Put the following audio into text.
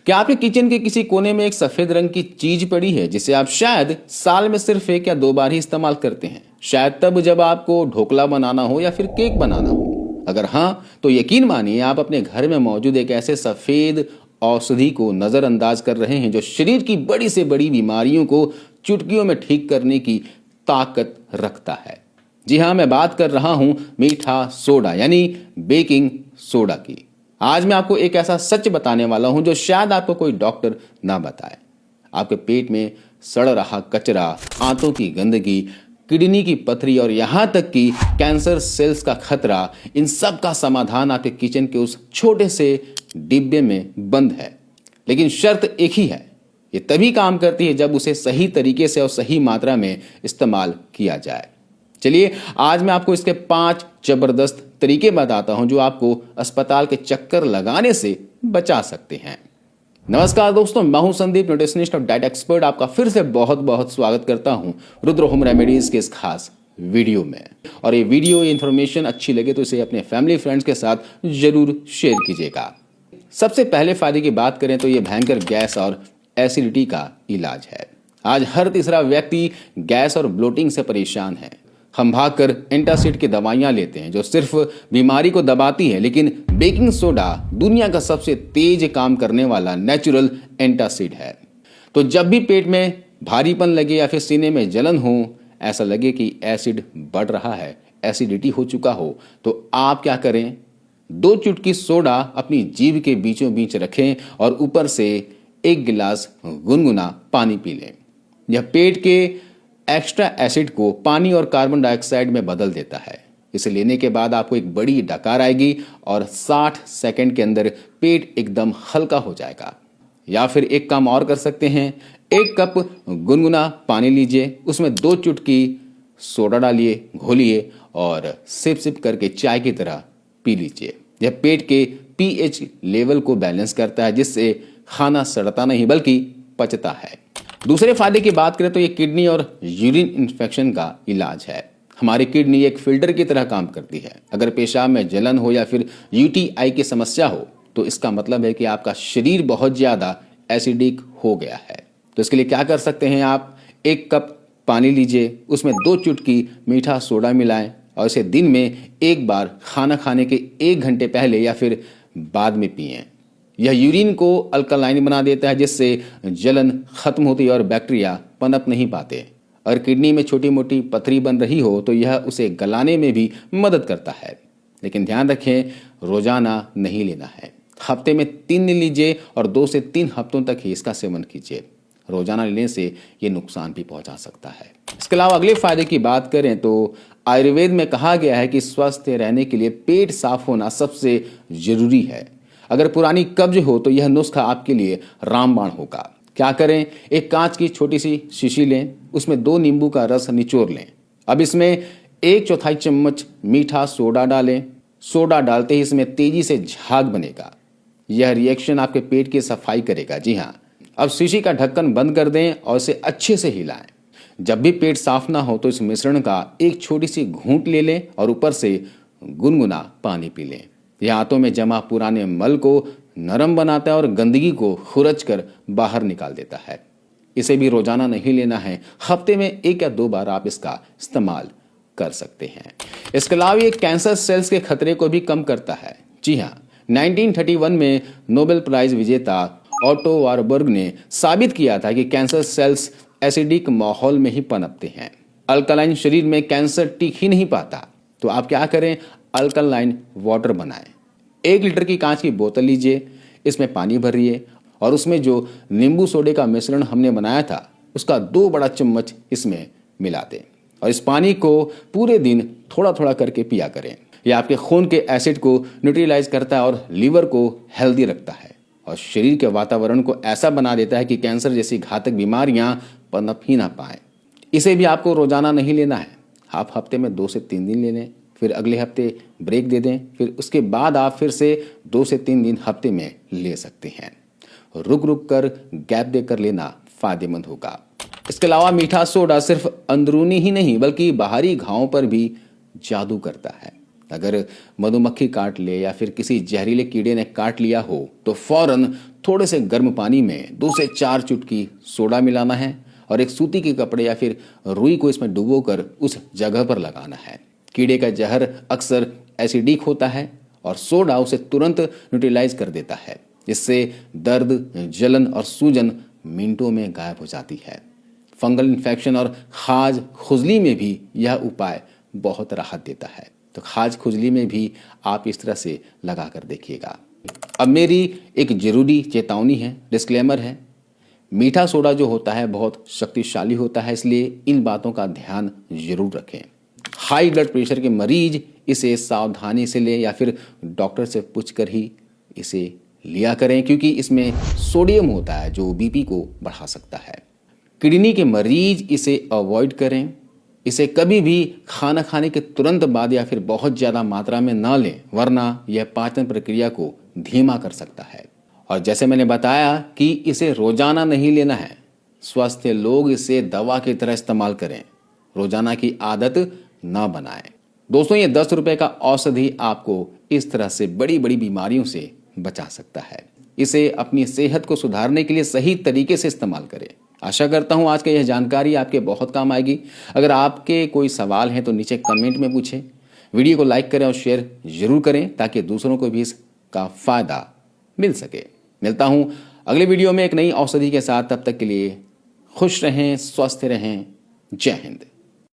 क्या आपके किचन के किसी कोने में एक सफेद रंग की चीज पड़ी है जिसे आप शायद साल में सिर्फ 1 या 2 बार ही इस्तेमाल करते हैं? शायद तब जब आपको ढोकला बनाना हो या फिर केक बनाना हो। अगर हाँ, तो यकीन मानिए आप अपने घर में मौजूद एक ऐसे सफेद औषधि को नजरअंदाज कर रहे हैं जो शरीर की बड़ी से बड़ी बीमारियों को चुटकियों में ठीक करने की ताकत रखता है। जी हाँ, मैं बात कर रहा हूं मीठा सोडा यानी बेकिंग सोडा की। आज मैं आपको एक ऐसा सच बताने वाला हूं जो शायद आपको कोई डॉक्टर ना बताए। आपके पेट में सड़ रहा कचरा, आंतों की गंदगी, किडनी की पथरी और यहां तक कि कैंसर सेल्स का खतरा, इन सब का समाधान आपके किचन के उस छोटे से डिब्बे में बंद है। लेकिन शर्त एक ही है, ये तभी काम करती है जब उसे सही तरीके से और सही मात्रा में इस्तेमाल किया जाए। चलिए आज मैं आपको इसके 5 जबरदस्त तरीके बताता हूं जो आपको अस्पताल के चक्कर लगाने से बचा सकते हैं। नमस्कार दोस्तों, मैं हूं संदीप, न्यूट्रिशनिस्ट और डाइट एक्सपर्ट। आपका फिर से बहुत बहुत स्वागत करता हूं रुद्र होम रेमेडीज के इस खास वीडियो में। और ये वीडियो, ये इंफॉर्मेशन अच्छी लगे तो इसे अपने फैमिली फ्रेंड्स के साथ जरूर शेयर कीजिएगा। सबसे पहले फायदे की बात करें तो ये भयंकर गैस और एसिडिटी का इलाज है। आज हर तीसरा व्यक्ति गैस और ब्लोटिंग से परेशान है। हम भागकर एंटासिड की दवाइयां लेते हैं जो सिर्फ बीमारी को दबाती है, लेकिन बेकिंग सोडा दुनिया का सबसे तेज काम करने वाला नेचुरल एंटासिड है। तो जब भी पेट में भारीपन लगे या फिर सीने में जलन हो, ऐसा लगे कि एसिड बढ़ रहा है, एसिडिटी हो चुका हो, तो आप क्या करें? 2 चुटकी सोडा अपनी जीभ के बीचों बीच रखें और ऊपर से 1 गिलास गुनगुना पानी पी लें। यह पेट के एक्स्ट्रा एसिड को पानी और कार्बन डाइऑक्साइड में बदल देता है। इसे लेने के बाद आपको एक बड़ी डकार आएगी और 60 सेकंड के अंदर पेट एकदम हल्का हो जाएगा। या फिर एक काम और कर सकते हैं, 1 कप गुनगुना पानी लीजिए, उसमें 2 चुटकी सोडा डालिए, घोलिए और सिप सिप करके चाय की तरह पी लीजिए। यह पेट के पीएच लेवल को बैलेंस करता है, जिससे खाना सड़ता नहीं बल्कि पचता है। दूसरे फायदे की बात करें तो ये किडनी और यूरिन इन्फेक्शन का इलाज है। हमारी किडनी एक फिल्टर की तरह काम करती है। अगर पेशाब में जलन हो या फिर यूटीआई की समस्या हो तो इसका मतलब है कि आपका शरीर बहुत ज्यादा एसिडिक हो गया है। तो इसके लिए क्या कर सकते हैं आप? 1 कप पानी लीजिए, उसमें 2 चुटकी मीठा सोडा मिलाएं और इसे दिन में 1 बार खाना खाने के 1 घंटे पहले या फिर बाद में पिएं। यह यूरिन को अल्कलाइन बना देता है, जिससे जलन खत्म होती है और बैक्टीरिया पनप नहीं पाते। अगर किडनी में छोटी मोटी पथरी बन रही हो तो यह उसे गलाने में भी मदद करता है। लेकिन ध्यान रखें, रोजाना नहीं लेना है। हफ्ते में 3 दिन लीजिए और 2 से 3 हफ्तों तक ही इसका सेवन कीजिए। रोजाना लेने से ये नुकसान भी पहुंचा सकता है। इसके अलावा अगले फायदे की बात करें तो आयुर्वेद में कहा गया है कि स्वस्थ रहने के लिए पेट साफ होना सबसे जरूरी है। अगर पुरानी कब्ज हो तो यह नुस्खा आपके लिए रामबाण होगा। क्या करें? एक कांच की छोटी सी शीशी लें, उसमें 2 नींबू का रस निचोड़ लें। अब इसमें 1/4 चम्मच मीठा सोडा डालें। सोडा डालते ही इसमें तेजी से झाग बनेगा। यह रिएक्शन आपके पेट की सफाई करेगा। जी हाँ, अब शीशी का ढक्कन बंद कर दें और इसे अच्छे से हिलाएं। जब भी पेट साफ ना हो तो इस मिश्रण का एक छोटी सी घूंट ले लें और ऊपर से गुनगुना पानी पी लें। यह आंतों में जमा पुराने मल को नरम बनाता है और गंदगी को खुरच कर बाहर निकाल देता है। इसे भी रोजाना नहीं लेना है, हफ्ते में 1 या 2 बार आप इसका इस्तेमाल कर सकते हैं। इसके अलावा ये कैंसर सेल्स के खतरे को भी कम करता है। जी हाँ, 1931 में नोबेल प्राइज विजेता ऑटो वारबर्ग ने साबित किया था कि कैंसर सेल्स एसिडिक माहौल में ही पनपते हैं। अल्कलाइन शरीर में कैंसर टिक ही नहीं पाता। तो आप क्या करें? अल्कलाइन वाटर बनाएं। 1 लीटर की कांच की बोतल लीजिए, इसमें पानी भरिए और उसमें जो नींबू सोडे का मिश्रण हमने बनाया था उसका 2 बड़ा चम्मच इसमें मिला दें और इस पानी को पूरे दिन थोड़ा थोड़ा करके पिया करें। यह आपके खून के एसिड को न्यूट्रलाइज करता है और लीवर को हेल्दी रखता है और शरीर के वातावरण को ऐसा बना देता है कि कैंसर जैसी घातक बीमारियां पनप ही ना पाए। इसे भी आपको रोजाना नहीं लेना है। आप हफ्ते में 2 से 3 दिन ले लें, फिर अगले हफ्ते ब्रेक दे दें, फिर उसके बाद आप फिर से 2 से 3 दिन हफ्ते में ले सकते हैं। रुक रुक कर गैप देकर लेना फायदेमंद होगा। इसके अलावा मीठा सोडा सिर्फ अंदरूनी ही नहीं बल्कि बाहरी घावों पर भी जादू करता है। अगर मधुमक्खी काट ले या फिर किसी जहरीले कीड़े ने काट लिया हो तो फौरन थोड़े से गर्म पानी में 2 से 4 चुटकी सोडा मिलाना है और एक सूती के कपड़े या फिर रुई को इसमें डुबोकर उस जगह पर लगाना है। कीड़े का जहर अक्सर एसिडिक होता है और सोडा उसे तुरंत न्यूट्रलाइज कर देता है, जिससे दर्द, जलन और सूजन मिनटों में गायब हो जाती है। फंगल इन्फेक्शन और खाज खुजली में भी यह उपाय बहुत राहत देता है। तो खाज खुजली में भी आप इस तरह से लगा कर देखिएगा। अब मेरी एक जरूरी चेतावनी है, डिस्क्लेमर है। मीठा सोडा जो होता है बहुत शक्तिशाली होता है, इसलिए इन बातों का ध्यान जरूर रखें। हाई ब्लड प्रेशर के मरीज इसे सावधानी से लें या फिर डॉक्टर से पूछकर ही इसे लिया करें, क्योंकि इसमें सोडियम होता है जो बीपी को बढ़ा सकता है। किडनी के मरीज इसे अवॉइड करें। इसे कभी भी खाना खाने के तुरंत बाद या फिर बहुत ज़्यादा मात्रा में ना लें, वरना यह पाचन प्रक्रिया को धीमा कर सकता है। और जैसे मैंने बताया कि इसे रोजाना नहीं लेना है। स्वस्थ लोग इसे दवा की तरह इस्तेमाल करें, रोजाना की आदत ना बनाएं। दोस्तों, ये 10 रुपए का औषधि आपको इस तरह से बड़ी बड़ी बीमारियों से बचा सकता है। इसे अपनी सेहत को सुधारने के लिए सही तरीके से इस्तेमाल करें। आशा करता हूं आज की यह जानकारी आपके बहुत काम आएगी। अगर आपके कोई सवाल हैं तो नीचे कमेंट में पूछें। वीडियो को लाइक करें और शेयर जरूर करें ताकि दूसरों को भी इसका फायदा मिल सके। मिलता हूं अगले वीडियो में एक नई औषधि के साथ। तब तक के लिए खुश रहें, स्वस्थ रहें। जय हिंद।